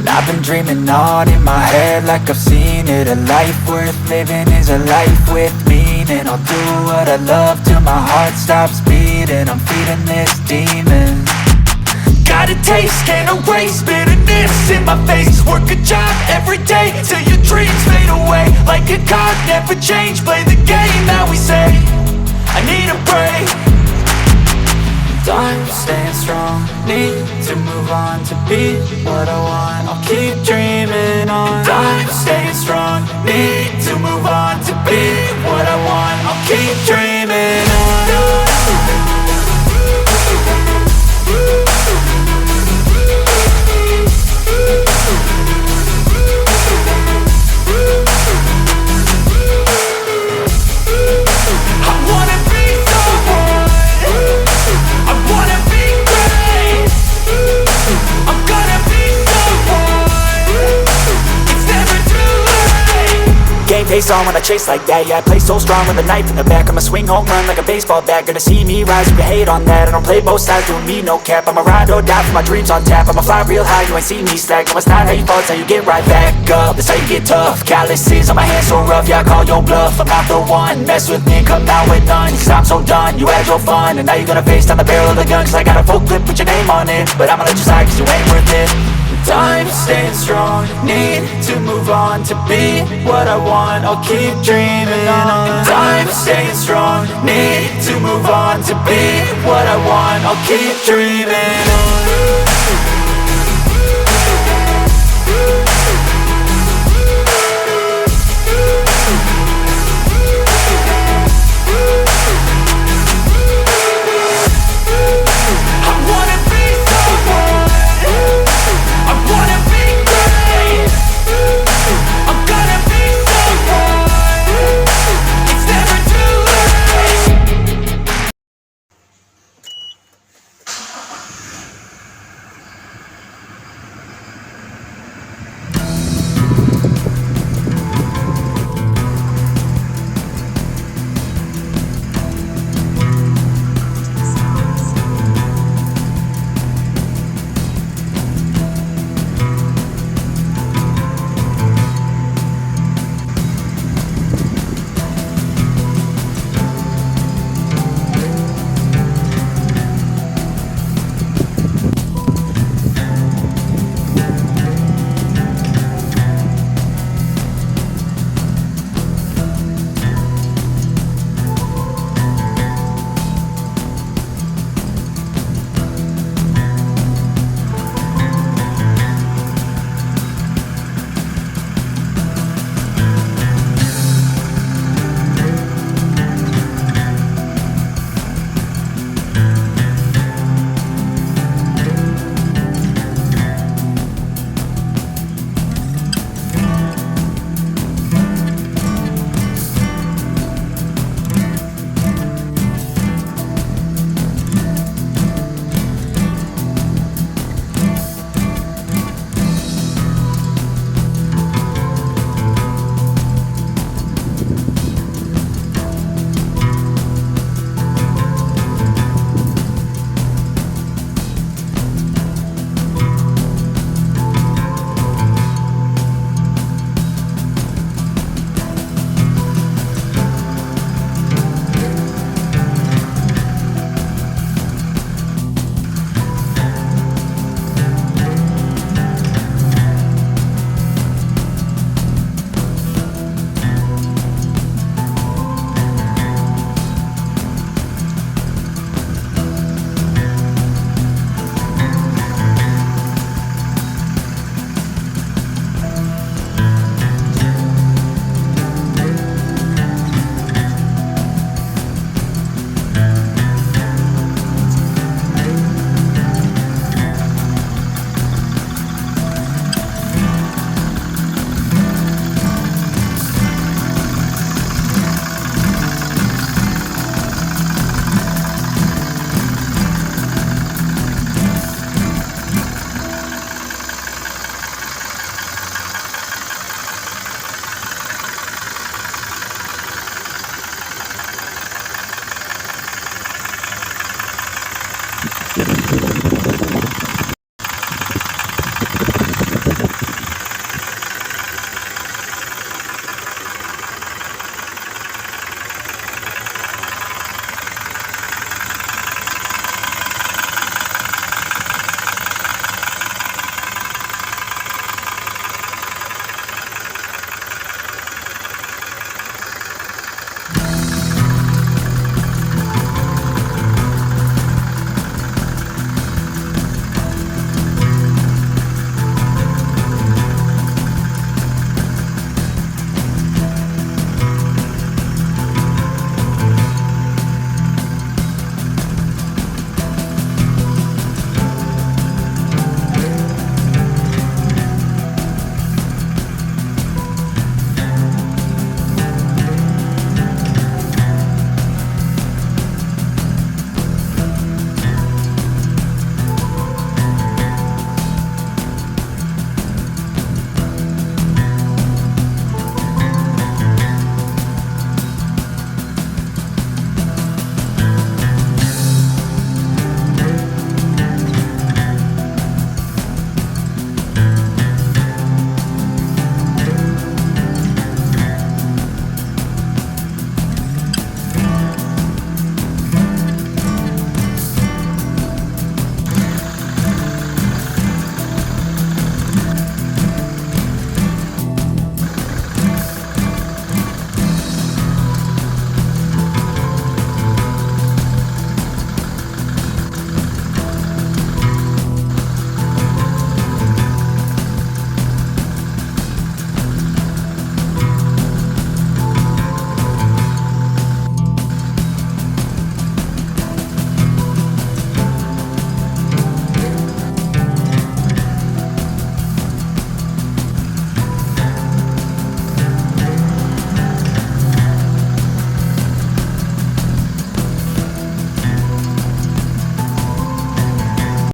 I've been dreaming on in my head like I've seen it. A life worth living is a life with meaning. I'll do what I love till my heart stops beating. I'm feeding this demon. Got a taste, can't erase bitterness in my face. Work a job every day till your dreams fade away. Like a card, never change, play the game that we say. I need a break. I'm staying strong, need to move on to be what I want. I'll keep dreaming on. I'm staying strong, need to move on to be what I want. I'll keep dreaming on. Face on when I chase like that. Yeah, I play so strong with a knife in the back. I'ma swing home run like a baseball bat. Gonna see me rise, you can hate on that. I don't play both sides, doing me no cap. I'ma ride or die for my dreams on tap. I'ma fly real high, you ain't see me slack. No, it's not how you fall, it's how you get right back up. That's how you get tough. Calluses on my hands so rough, yeah, I call your bluff. I'm not the one, mess with me and come out with none. Cause I'm so done, you had your fun. And now you're gonna face down the barrel of the gun. Cause I got a full clip, put your name on it. But I'ma let you slide cause you ain't worth it. I'm staying strong, need to move on to be what I want. I'll keep dreaming on. I'm staying strong, need to move on to be what I want. I'll keep dreaming on.